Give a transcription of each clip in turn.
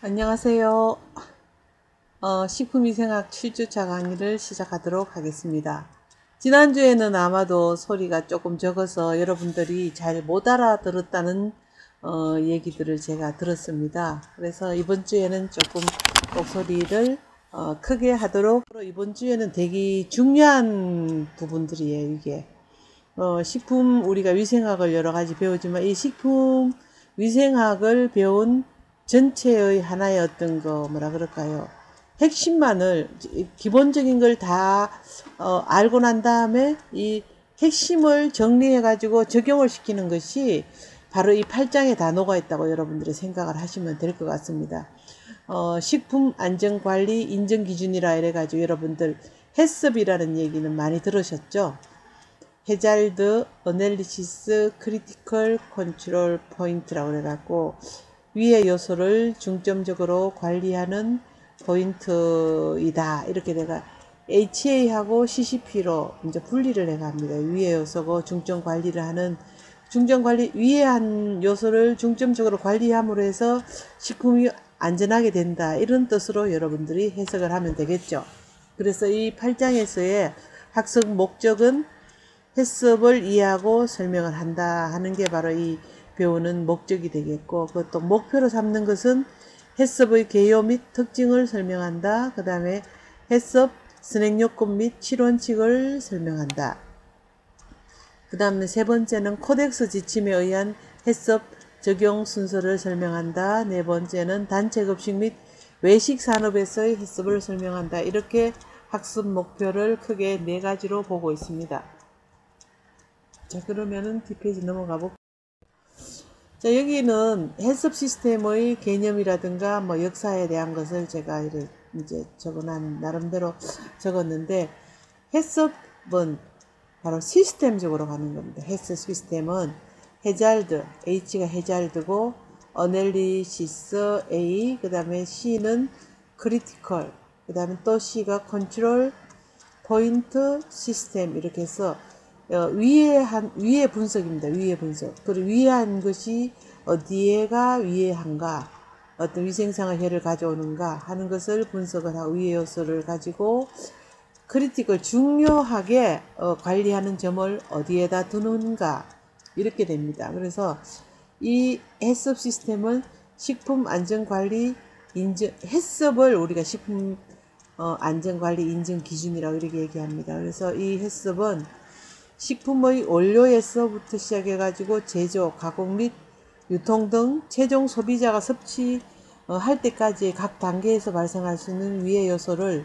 안녕하세요. 식품위생학 7주차 강의를 시작하도록 하겠습니다. 지난주에는 아마도 소리가 조금 적어서 여러분들이 잘 못 알아들었다는 얘기들을 제가 들었습니다. 그래서 이번 주에는 조금 목소리를 크게 하도록, 이번 주에는 되게 중요한 부분들이에요. 이게 식품 우리가 위생학을 여러 가지 배우지만 이 식품 위생학을 배운 전체의 하나의 어떤 거 뭐라 그럴까요? 핵심만을 기본적인 걸 다 알고 난 다음에 이 핵심을 정리해 가지고 적용을 시키는 것이 바로 이 8장에 다 녹아 있다고 여러분들이 생각을 하시면 될 것 같습니다. 식품 안전관리 인증 기준이라 이래 가지고 여러분들 해썹이라는 얘기는 많이 들으셨죠? 해잘드, 어널리시스, 크리티컬 컨트롤 포인트라고 그래갖고 위의 요소를 중점적으로 관리하는 포인트이다. 이렇게 내가 HA하고 CCP로 이제 분리를 해갑니다. 위의 요소고 중점 관리를 하는 중점 관리 위에 한 요소를 중점적으로 관리함으로 해서 식품이 안전하게 된다. 이런 뜻으로 여러분들이 해석을 하면 되겠죠. 그래서 이 8장에서의 학습 목적은 해썹을 이해하고 설명을 한다 하는 게 바로 이 배우는 목적이 되겠고, 그것도 목표로 삼는 것은 해썹의 개요 및 특징을 설명한다. 그 다음에 해썹 선행요건 및 7원칙을 설명한다. 그 다음에 세 번째는 코덱스 지침에 의한 해썹 적용 순서를 설명한다. 네 번째는 단체급식 및 외식 산업에서의 해썹을 설명한다. 이렇게 학습 목표를 크게 네 가지로 보고 있습니다. 자, 그러면은 뒷페이지 넘어가 볼게요. 자, 여기는 해썹 시스템의 개념이라든가 뭐 역사에 대한 것을 제가 이제 적어놓은 나름대로 적었는데, 해썹은 바로 시스템적으로 가는 겁니다. 해썹 시스템은 해잘드, H가 해잘드고, 어널리시스 A, 그 다음에 C는 크리티컬, 그 다음에 또 C가 컨트롤 포인트 시스템, 이렇게 해서 위의 분석입니다. 위의 분석. 그리고 위에 한 것이 어디에가 위에 한가, 어떤 위생상의 해를 가져오는가 하는 것을 분석을 하고 위의 요소를 가지고 크리티컬 중요하게 관리하는 점을 어디에다 두는가, 이렇게 됩니다. 그래서 이 해썹 시스템은 식품 안전관리 인증, 해썹을 우리가 식품 안전관리 인증 기준이라고 이렇게 얘기합니다. 그래서 이 해썹은 식품의 원료에서부터 시작해가지고 제조, 가공 및 유통 등 최종 소비자가 섭취할 때까지 각 단계에서 발생할 수 있는 위해 요소를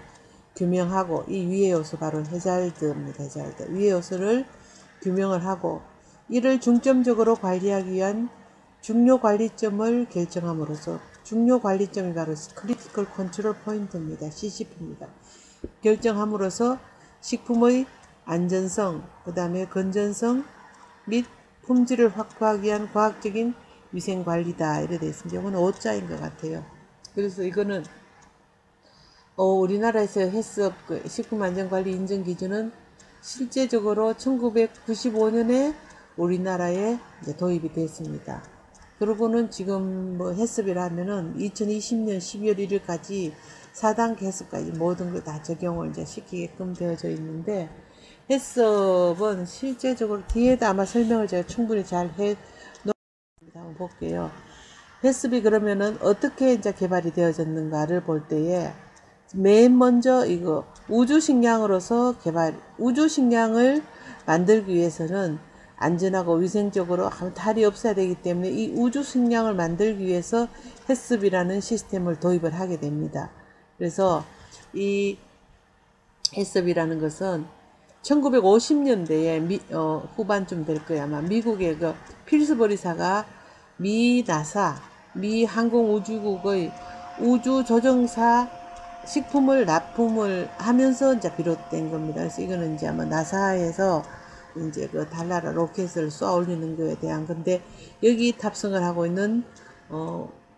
규명하고, 이 위해 요소 바로 해잘드입니다. 해잘드. 위해 요소를 규명을 하고 이를 중점적으로 관리하기 위한 중요 관리점을 결정함으로써, 중요 관리점이 바로 크리티컬 컨트롤 포인트입니다. CCP입니다. 결정함으로써 식품의 안전성, 그 다음에 건전성 및 품질을 확보하기 위한 과학적인 위생관리다. 이래 되어 있습니다. 이거는 5자인 것 같아요. 그래서 이거는 우리나라에서 해썹 식품안전관리 인증기준은 실제적으로 1995년에 우리나라에 이제 도입이 됐습니다. 그러고는 지금 뭐 해썹이라 하면은 2020년 12월 1일까지 4단계 해썹까지 모든 걸 다 적용을 이제 시키게끔 되어져 있는데, 해썹은 실제적으로 뒤에다 아마 설명을 제가 충분히 잘 해 놓습니다. 한번 볼게요. 해썹이 그러면은 어떻게 이제 개발이 되어졌는가를 볼 때에 맨 먼저 이거 우주식량으로서 우주식량을 만들기 위해서는 안전하고 위생적으로 탈이 없어야 되기 때문에 이 우주식량을 만들기 위해서 해썹이라는 시스템을 도입을 하게 됩니다. 그래서 이 해썹이라는 것은 1950년대에 후반쯤 될 거야. 아마 미국의 그 필스버리사가 미 나사, 미 항공우주국의 우주조정사 식품을 납품을 하면서 이제 비롯된 겁니다. 그래서 이거는 이제 아마 나사에서 이제 그 달나라 로켓을 쏘아 올리는 거에 대한 건데, 여기 탑승을 하고 있는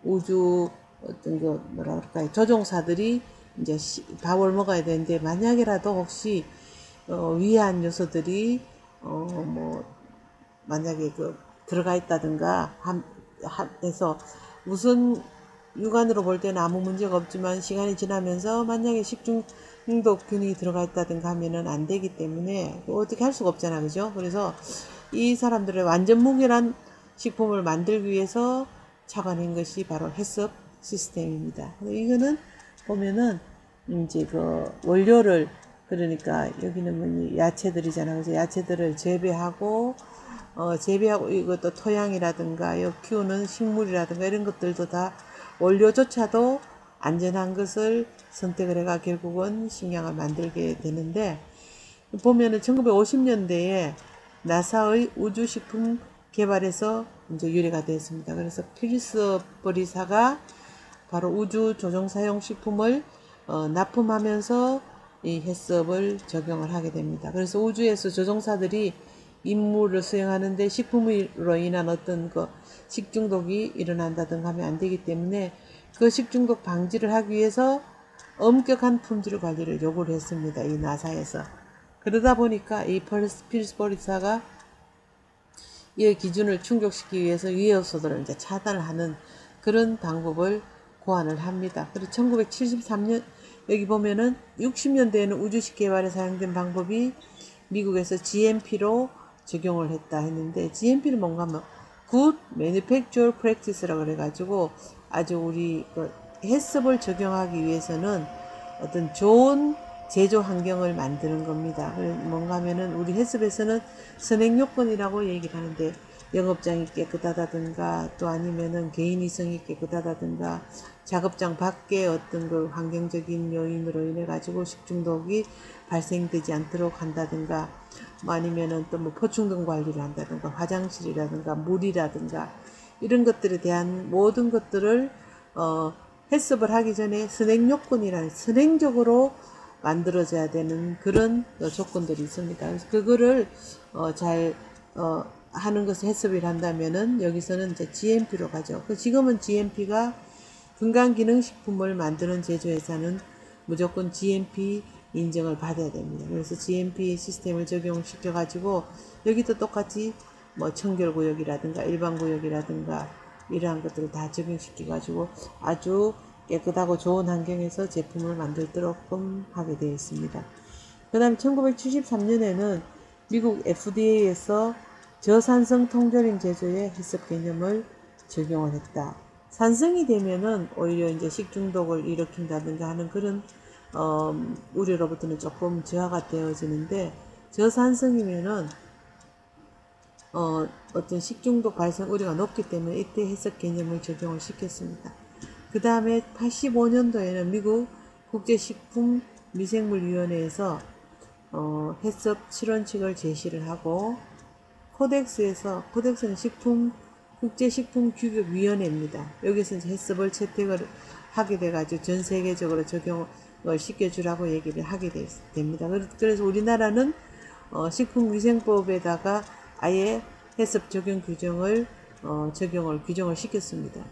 우주 어떤 그 뭐라 그럴까요, 조종사들이 이제 밥을 먹어야 되는데, 만약에라도 혹시 위한 요소들이 뭐 만약에 그 들어가 있다든가 해서 무슨 육안으로 볼 때는 아무 문제가 없지만 시간이 지나면서 만약에 식중독균이 들어가 있다든가 하면은 안 되기 때문에 어떻게 할 수가 없잖아, 그죠? 그래서 이 사람들의 완전 무결한 식품을 만들기 위해서 착안한 것이 바로 해썹 시스템입니다. 이거는 보면은 이제 그 원료를, 그러니까 여기는 뭐 야채들이잖아. 그래서 야채들을 재배하고 이것도 토양이라든가 여 키우는 식물이라든가 이런 것들도 다 원료조차도 안전한 것을 선택을 해가 결국은 식량을 만들게 되는데, 보면은 1950년대에 나사의 우주식품 개발에서 이제 유래가 되었습니다. 그래서 필리스버리사가 바로 우주 조종사용 식품을 납품하면서 이 해썹을 적용을 하게 됩니다. 그래서 우주에서 조종사들이 임무를 수행하는데 식품으로 인한 어떤 그 식중독이 일어난다든가 하면 안 되기 때문에 그 식중독 방지를 하기 위해서 엄격한 품질 관리를 요구를 했습니다. 이 나사에서. 그러다 보니까 이 필리스버리사가 이 기준을 충족시키기 위해서 유해 요소들을 이제 차단을 하는 그런 방법을 고안을 합니다. 그리고 1973년 여기 보면은 60년대에는 우주식 개발에 사용된 방법이 미국에서 GMP로 적용을 했다 했는데, GMP는 뭔가 하면 Good Manufacturing Practice라고 그래가지고 아주 우리 그 해썹을 적용하기 위해서는 어떤 좋은 제조 환경을 만드는 겁니다. 뭔가 하면은 우리 해썹에서는 선행 요건이라고 얘기를 하는데, 영업장이 깨끗하다든가 또 아니면은 개인 이성이 깨끗하다든가 작업장 밖에 어떤 그 환경적인 요인으로 인해 가지고 식중독이 발생되지 않도록 한다든가, 뭐 아니면은 또 뭐 포충동 관리를 한다든가 화장실이라든가 물이라든가 이런 것들에 대한 모든 것들을 해썹을 하기 전에 선행 요건이라는 선행적으로 만들어져야 되는 그런 조건들이 있습니다. 그래서 그거를 잘 하는 것을 해썹을 한다면은 여기서는 이제 GMP로 가죠. 지금은 GMP가 건강기능식품을 만드는 제조회사는 무조건 GMP 인정을 받아야 됩니다. 그래서 GMP 시스템을 적용시켜 가지고 여기도 똑같이 뭐 청결구역이라든가 일반구역이라든가 이러한 것들을 다 적용시켜 가지고 아주 깨끗하고 좋은 환경에서 제품을 만들도록끔 하게 되어 있습니다. 그 다음에 1973년에는 미국 FDA에서 저산성 통조림 제조의 해썹 개념을 적용을 했다. 산성이 되면은 오히려 이제 식중독을 일으킨다든가 하는 그런 우려로부터는 조금 저하가 되어지는데, 저산성이면은 어떤 식중독 발생 우려가 높기 때문에 이때 해썹 개념을 적용을 시켰습니다. 그 다음에 85년도에는 미국 국제식품미생물위원회에서 해썹 실원칙을 제시를 하고, 코덱스는 국제식품규격위원회입니다. 여기서 이제 해썹을 채택을 하게 돼가지고 전 세계적으로 적용을 시켜주라고 얘기를 하게 됩니다. 그래서 우리나라는 식품위생법에다가 아예 해썹 적용 규정을 규정을 시켰습니다.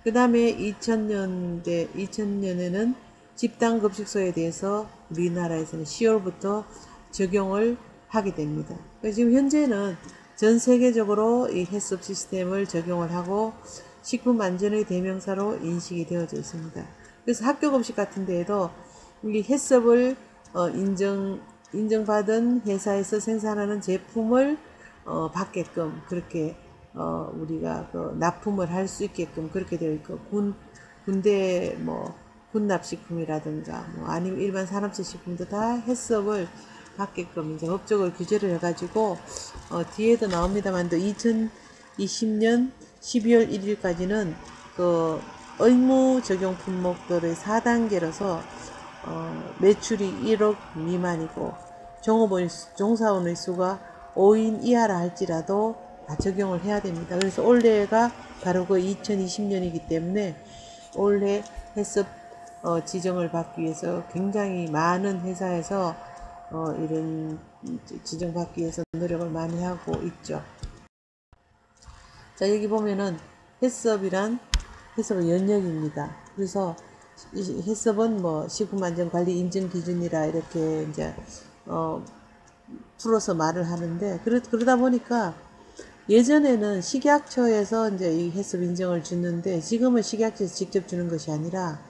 그 다음에 2000년에는 집단급식소에 대해서 우리나라에서는 10월부터 적용을 하게 됩니다. 지금 현재는 전 세계적으로 이 해썹 시스템을 적용을 하고 식품 안전의 대명사로 인식이 되어져 있습니다. 그래서 학교 급식 같은 데에도 이 해썹을 인정받은 회사에서 생산하는 제품을 받게끔 그렇게 우리가 납품을 할 수 있게끔 그렇게 되어 있고, 군대 군납식품이라든가 아니면 일반 산업체 식품도 다 해썹을 받게끔 이제 법적으로 규제를 해가지고 뒤에도 나옵니다만 2020년 12월 1일까지는 그 의무 적용 품목들의 4단계로서 매출이 1억 미만이고 종사원의 수가 5인 이하라 할지라도 다 적용을 해야 됩니다. 그래서 올해가 바로 그 2020년이기 때문에 올해 해썹 지정을 받기 위해서 굉장히 많은 회사에서 이런 지정받기 위해서 노력을 많이 하고 있죠. 자, 여기 보면은 해썹은 연역입니다. 그래서 이 해썹은 뭐 식품안전관리 인증 기준이라 이렇게 이제 풀어서 말을 하는데, 그러다 보니까 예전에는 식약처에서 이제 이 해썹 인증을 주는데 지금은 식약처에서 직접 주는 것이 아니라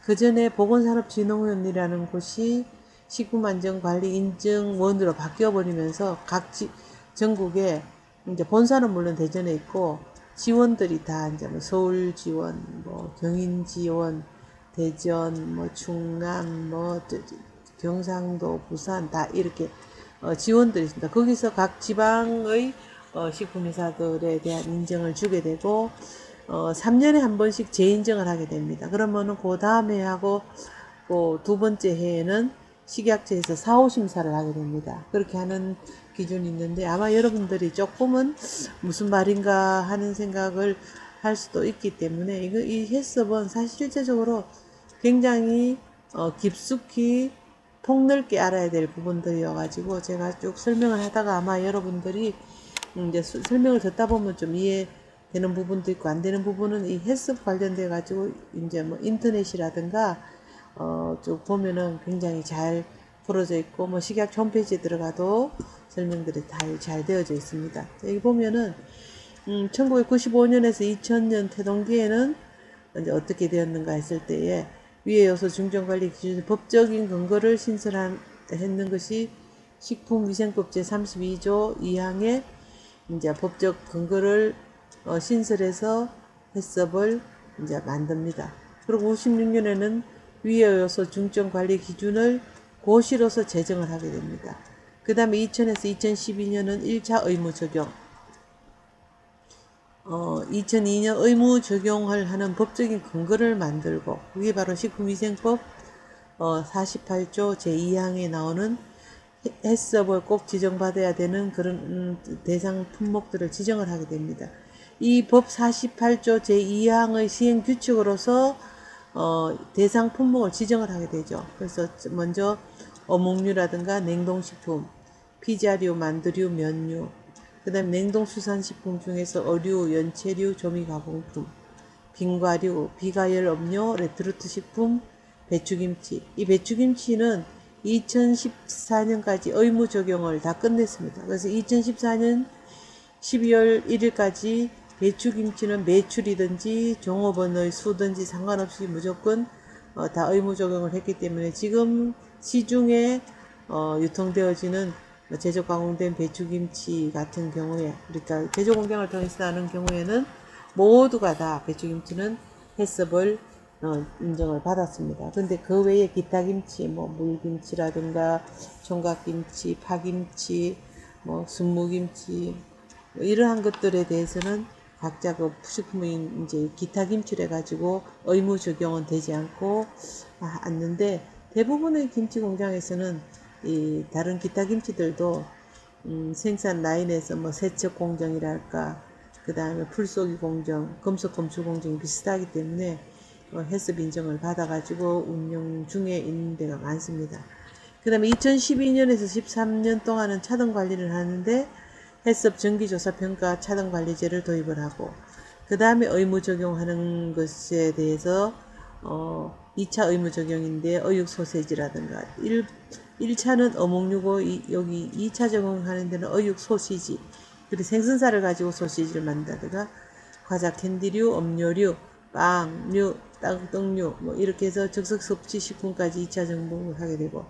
그 전에 보건산업진흥원이라는 곳이 식품안전관리 인증원으로 바뀌어 버리면서 전국에 이제 본사는 물론 대전에 있고 지원들이 다 이제 뭐 서울 지원, 뭐 경인 지원, 대전, 뭐 충남, 뭐 경상도, 부산 다 이렇게 지원들이 있습니다. 거기서 각 지방의 식품회사들에 대한 인증을 주게 되고 3년에 한 번씩 재인증을 하게 됩니다. 그러면은 그 다음 해하고 그 두 번째 해에는 식약처에서 사후심사를 하게 됩니다. 그렇게 하는 기준이 있는데 아마 여러분들이 조금은 무슨 말인가 하는 생각을 할 수도 있기 때문에 이 해썹은 사실 실제적으로 굉장히 깊숙이 폭넓게 알아야 될 부분들이어가지고 제가 쭉 설명을 하다가 아마 여러분들이 이제 설명을 듣다 보면 좀 이해되는 부분도 있고 안 되는 부분은 이 해썹 관련돼 가지고 이제 뭐 인터넷이라든가 쭉 보면은 굉장히 잘 풀어져 있고 뭐 식약처 홈페이지에 들어가도 설명들이 잘 되어져 있습니다. 여기 보면은 1995년에서 2000년 태동기에는 이제 어떻게 되었는가 했을 때에 위의 요소 중점관리 기준 법적인 근거를 신설했는 것이 식품위생법 제32조 2항에 이제 법적 근거를 신설해서 해썹을 이제 만듭니다. 그리고 56년에는 위의 요소 중점관리 기준을 고시로서 제정을 하게 됩니다. 그 다음에 2000에서 2012년은 1차 의무 적용, 2002년 의무 적용을 하는 법적인 근거를 만들고 그게 바로 식품위생법 48조 제2항에 나오는 해썹을 꼭 지정받아야 되는 그런 대상 품목들을 지정을 하게 됩니다. 이 법 48조 제2항의 시행 규칙으로서 대상 품목을 지정을 하게 되죠. 그래서 먼저 어묵류라든가 냉동식품, 피자류, 만두류, 면류, 그 다음 냉동수산식품 중에서 어류, 연체류, 조미가공품, 빙과류, 비가열 음료, 레트루트 식품, 배추김치. 이 배추김치는 2014년까지 의무 적용을 다 끝냈습니다. 그래서 2014년 12월 1일까지 배추김치는 매출이든지 종업원의 수든지 상관없이 무조건 다 의무 적용을 했기 때문에 지금 시중에 유통되어지는 제조 가공된 배추김치 같은 경우에 그러니까 제조 공장을 통해서 나는 경우에는 모두가 다 배추김치는 해썹을 인정을 받았습니다. 근데 그 외에 기타 김치, 뭐 물김치라든가 총각김치, 파김치, 뭐 순무김치 뭐 이러한 것들에 대해서는 각자 그 식품인 이제 기타 김치를 해가지고 의무 적용은 되지 않고 않는데 대부분의 김치 공장에서는 이 다른 기타 김치들도 생산 라인에서 뭐 세척 공정이랄까 그 다음에 풀쏘기 공정, 금속 검출 공정이 비슷하기 때문에 해썹 인정을 받아가지고 운영 중에 있는 데가 많습니다. 그 다음에 2012년에서 13년 동안은 차등 관리를 하는데 해썹 정기조사평가 차등관리제를 도입을 하고 그 다음에 의무 적용하는 것에 대해서 2차 의무 적용인데 어육 소세지라든가 1차는 어묵류고 여기 2차 적용하는 데는 어육 소시지 그리고 생선살을 가지고 소시지를 만든다든가 과자 캔디류, 음료류, 빵류, 떡류 뭐 이렇게 해서 적석 섭취 식품까지 2차 적용을 하게 되고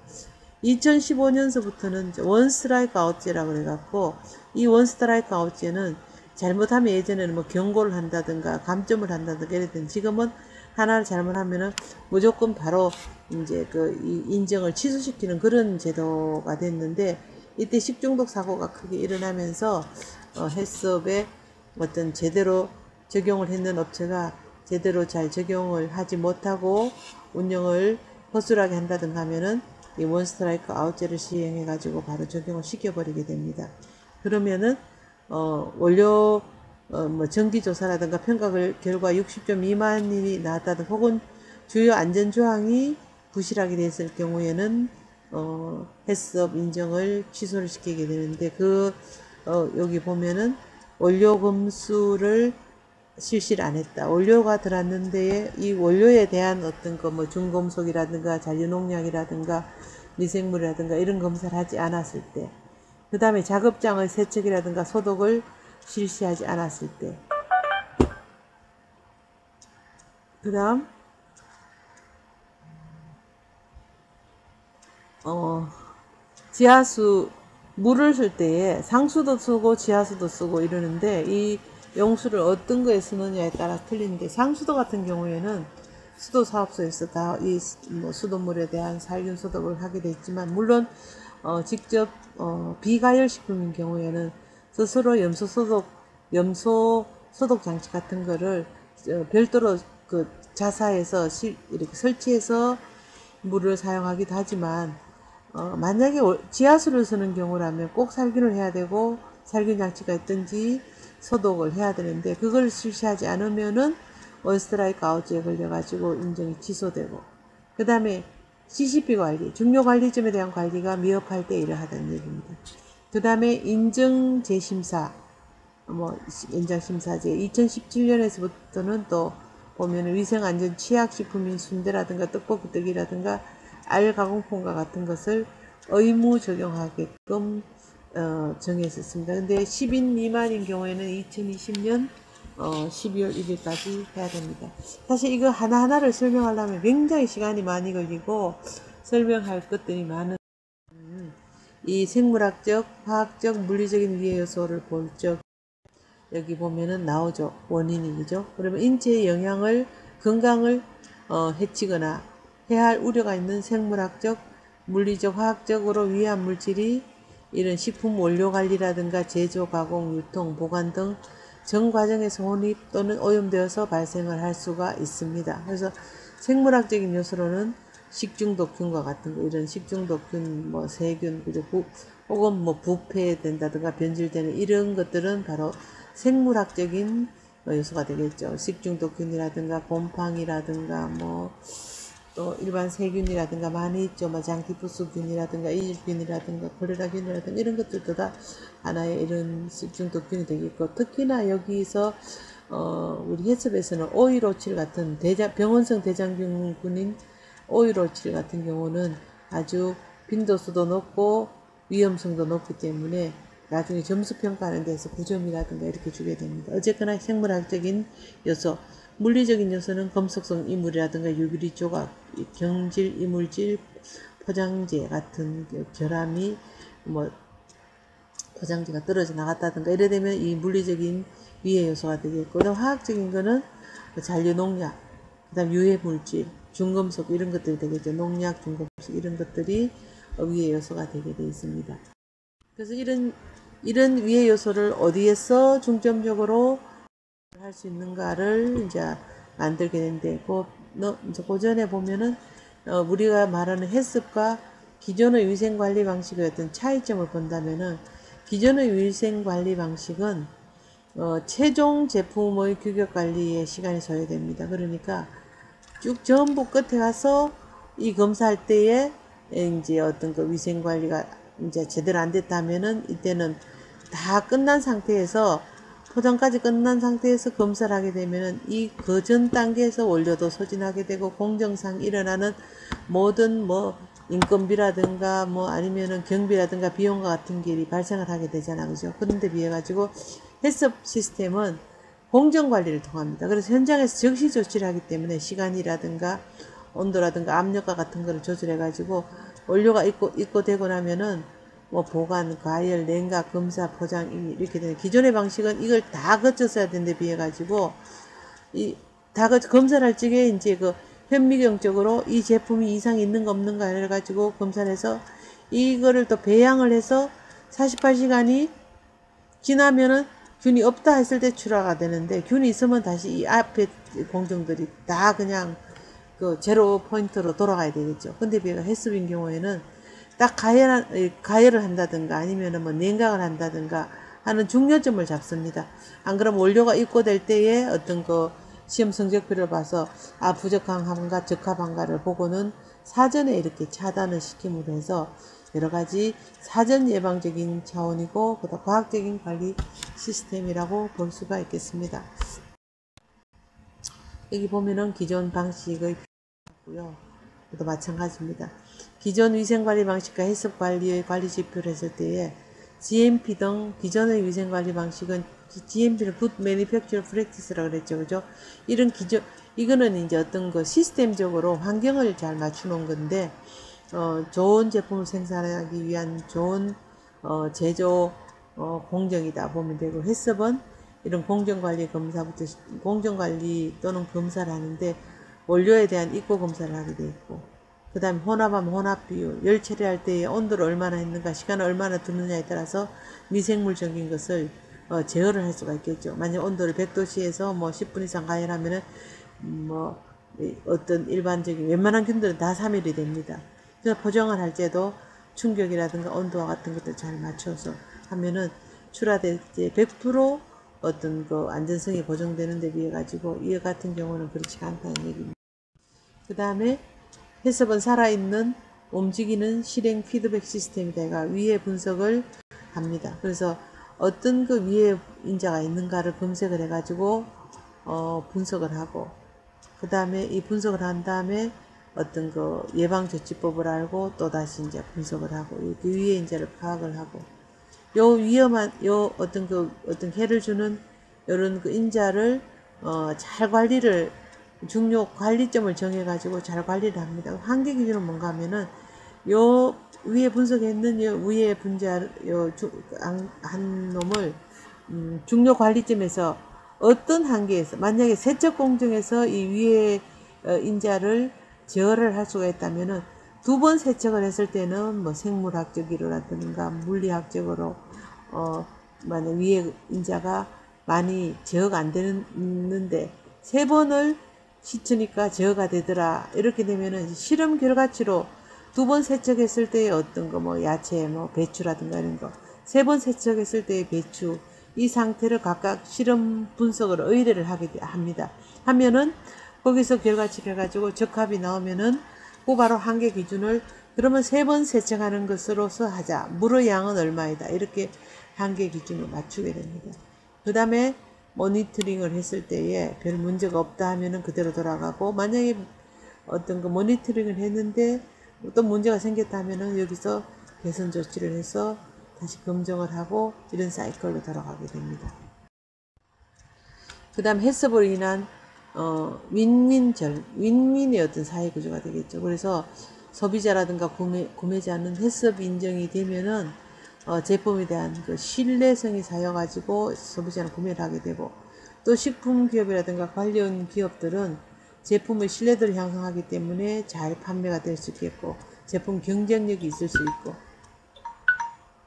2015년서부터는 원스트라이크 아웃제라고 해갖고 이 원스트라이크 아웃제는 잘못하면 예전에는 뭐 경고를 한다든가 감점을 한다든가 이랬더니 지금은 하나를 잘못하면은 무조건 바로 이제 인정을 취소시키는 그런 제도가 됐는데 이때 식중독 사고가 크게 일어나면서 해썹에 어떤 제대로 적용을 했는 업체가 제대로 잘 적용을 하지 못하고 운영을 허술하게 한다든가 하면은 이 원스트라이크 아웃제를 시행해 가지고 바로 적용을 시켜버리게 됩니다. 그러면은 원료 뭐 정기조사라든가 평가 결과 60점 미만이 나왔다든 혹은 주요 안전조항이 부실하게 됐을 경우에는 해썹 인정을 취소를 시키게 되는데 여기 보면은 원료 검수를 실시를 안 했다. 원료가 들어왔는데 이 원료에 대한 어떤 뭐 중금속이라든가 잔류농약이라든가 미생물이라든가 이런 검사를 하지 않았을 때 그 다음에 작업장의 세척이라든가 소독을 실시하지 않았을 때. 그 다음 지하수 물을 쓸 때에 상수도 쓰고 지하수도 쓰고 이러는데 이 용수를 어떤 거에 쓰느냐에 따라 틀리는데, 상수도 같은 경우에는 수도 사업소에서 다 이 수돗물에 대한 살균 소독을 하게 돼 있지만, 물론 직접 비가열 식품인 경우에는 스스로 염소 소독 장치 같은 거를 별도로 그 자사해서 이렇게 설치해서 물을 사용하기도 하지만, 만약에 지하수를 쓰는 경우라면 꼭 살균을 해야 되고 살균 장치가 있든지 소독을 해야 되는데, 그걸 실시하지 않으면은 원스트라이크 아웃제에 걸려가지고 인정이 취소되고, 그 다음에 CCP 관리, 중요 관리점에 대한 관리가 미흡할 때 일을 하다는 얘기입니다. 그 다음에 인증 재심사, 연장심사제 2017년에서부터는 또 보면 위생안전 취약식품인 순대라든가 떡볶이 떡이라든가 알 가공품과 같은 것을 의무 적용하게끔 정했었습니다. 근데 10인 미만인 경우에는 2020년 12월 1일까지 해야 됩니다. 사실 이거 하나하나를 설명하려면 굉장히 시간이 많이 걸리고 설명할 것들이 많은, 이 생물학적, 화학적, 물리적인 위해 요소를 볼 적, 여기 보면은 나오죠. 원인이죠. 그러면 인체의 영향을, 건강을 해치거나 해할 우려가 있는 생물학적, 물리적, 화학적으로 위한 물질이 이런 식품 원료 관리라든가 제조, 가공, 유통, 보관 등 전 과정에서 혼입 또는 오염되어서 발생을 할 수가 있습니다. 그래서 생물학적인 요소로는 식중독균과 같은 거, 이런 식중독균, 세균, 혹은 부패된다든가 변질되는 이런 것들은 바로 생물학적인 요소가 되겠죠. 식중독균이라든가 곰팡이라든가 또 일반 세균이라든가 많이 있죠. 장티푸스균이라든가 이질균이라든가 콜레라균이라든가 이런 것들도 다 하나의 이런 식중독균이 되겠고, 특히나 여기서 우리 해썹에서는 오일오칠 같은 병원성 대장균인 오일오칠 같은 경우는 아주 빈도수도 높고 위험성도 높기 때문에 나중에 점수 평가하는 데서 9점이라든가 이렇게 주게 됩니다. 어쨌거나 생물학적인 요소, 물리적인 요소는 금속성 이물이라든가 유리 조각, 경질, 이물질, 포장재 같은 결함이 포장재가 떨어져 나갔다든가 이래 되면 이 물리적인 위해 요소가 되겠고, 그다음 화학적인 거는 잔류 농약, 그다음 유해 물질, 중금속 이런 것들이 되겠죠. 농약, 중금속 이런 것들이 위해 요소가 되게 되어 있습니다. 그래서 이런 위해 요소를 어디에서 중점적으로 할 수 있는가를 이제 만들게 되는데, 그 전에 보면은 우리가 말하는 해썹과 기존의 위생관리 방식의 어떤 차이점을 본다면은, 기존의 위생관리 방식은 최종 제품의 규격관리에 시간이 소요됩니다. 그러니까 쭉 전부 끝에 가서 이 검사할 때에 이제 어떤 그 위생관리가 이제 제대로 안 됐다면은, 이때는 다 끝난 상태에서, 포장까지 끝난 상태에서 검사를 하게 되면은 이 그전 단계에서 원료도 소진하게 되고, 공정상 일어나는 모든 인건비라든가 아니면은 경비라든가 비용과 같은 길이 발생을 하게 되잖아. 그죠? 그런데 비해 가지고 해썹 시스템은 공정관리를 통합니다. 그래서 현장에서 즉시 조치를 하기 때문에 시간이라든가 온도라든가 압력과 같은 거를 조절해 가지고 원료가 입고되고 나면은 보관, 가열, 냉각, 검사, 포장 이렇게 되는, 기존의 방식은 이걸 다 거쳤어야 되는데 비해 가지고 검사를 할 적에 이제 현미경적으로 이 제품이 이상이 있는가 없는가 해가지고 검사를 해서 이거를 또 배양을 해서 48시간이 지나면은 균이 없다 했을 때 출하가 되는데, 균이 있으면 다시 이 앞에 공정들이 다 그냥 제로 포인트로 돌아가야 되겠죠. 근데 비가 해썹인 경우에는 딱 가열을 한다든가 아니면은 냉각을 한다든가 하는 중요점을 잡습니다. 안 그러면 원료가 입고될 때에 어떤 시험 성적표를 봐서 부적합한가 적합한가를 보고는 사전에 이렇게 차단을 시킴으로 해서 여러 가지 사전 예방적인 차원이고, 그다음 과학적인 관리 시스템이라고 볼 수가 있겠습니다. 여기 보면은 기존 방식의 표고요. 또 마찬가지입니다. 기존 위생관리 방식과 해썹관리의 관리 지표를 했을 때에 GMP 등 기존의 위생관리 방식은 GMP는 Good Manufacturing Practice라고 그랬죠. 그죠? 이런 기준, 이거는 이제 어떤 거 시스템적으로 환경을 잘 맞추는 건데, 좋은 제품을 생산하기 위한 좋은, 제조, 공정이다 보면 되고, 해썹은 이런 공정관리 검사부터, 공정관리 또는 검사를 하는데, 원료에 대한 입고 검사를 하게 돼 있고, 그 다음에 혼합하면 혼합 비율, 열 처리할 때의 온도를 얼마나 했는가, 시간을 얼마나 두느냐에 따라서 미생물적인 것을 제어를 할 수가 있겠죠. 만약 온도를 100도씨에서 뭐 10분 이상 가열하면은 뭐 어떤 일반적인 웬만한 균들은 다 3일이 됩니다. 그래서 포장을 할 때도 충격이라든가 온도와 같은 것들 잘 맞춰서 하면은 출하될 때 100% 어떤 그 안전성이 보장되는 데 비해 가지고 이 같은 경우는 그렇지가 않다는 얘기입니다. 그 다음에 해썹은 살아있는 움직이는 실행 피드백 시스템이다. 얘가 위에 분석을 합니다. 그래서 어떤 그 위에 인자가 있는가를 검색을 해가지고 분석을 하고, 그 다음에 이 분석을 한 다음에 어떤 그 예방조치법을 알고 또 다시 이제 분석을 하고, 그 위에 인자를 파악을 하고, 요 위험한 요 어떤 해를 주는 요런 그 인자를 잘 관리를, 중요 관리점을 정해가지고 잘 관리를 합니다. 한계 기준은 뭔가 하면은 요 위에 분석했는 요 위에 분자 한 놈을 중요 관리점에서 어떤 한계에서, 만약에 세척 공정에서 이 위에 인자를 제어를 할 수가 있다면은 2번 세척을 했을 때는 뭐 생물학적으로라든가 물리학적으로 만약 위에 인자가 많이 제어가 안 되는데 3번을 시치니까 제어가 되더라. 이렇게 되면은 실험 결과치로 2번 세척했을 때의 어떤 거 뭐 야채 뭐 배추라든가 이런 거, 3번 세척했을 때의 배추, 이 상태를 각각 실험 분석을 의뢰를 하게 합니다. 하면은 거기서 결과치를 해가지고 적합이 나오면은 그 바로 한계 기준을, 그러면 3번 세척하는 것으로서 하자. 물의 양은 얼마이다. 이렇게 한계 기준을 맞추게 됩니다. 그 다음에 모니터링을 했을 때에 별 문제가 없다 하면은 그대로 돌아가고, 만약에 어떤 거 모니터링을 했는데 어떤 문제가 생겼다 하면은 여기서 개선 조치를 해서 다시 검증을 하고 이런 사이클로 돌아가게 됩니다. 그 다음 해썹으로 인한 윈윈의 어떤 사회 구조가 되겠죠. 그래서 소비자라든가 구매자는 해썹 인정이 되면은 제품에 대한 그 신뢰성이 쌓여가지고 소비자는 구매를 하게 되고, 또 식품 기업이라든가 관련 기업들은 제품의 신뢰도를 향상하기 때문에 잘 판매가 될 수 있겠고 제품 경쟁력이 있을 수 있고,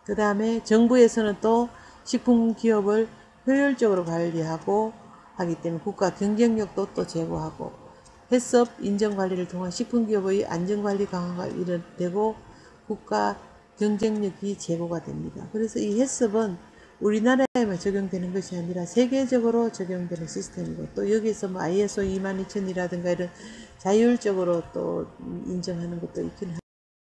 그 다음에 정부에서는 또 식품 기업을 효율적으로 관리하고 하기 때문에 국가 경쟁력도 또 제고하고, 해썹 인정 관리를 통한 식품 기업의 안전관리 강화가 이뤄되고 국가 경쟁력이 제고가 됩니다. 그래서 이 해썹은 우리나라에만 적용되는 것이 아니라 세계적으로 적용되는 시스템이고, 또 여기서 뭐 ISO 22000이라든가 이런 자율적으로 또 인정하는 것도 있긴 합니다.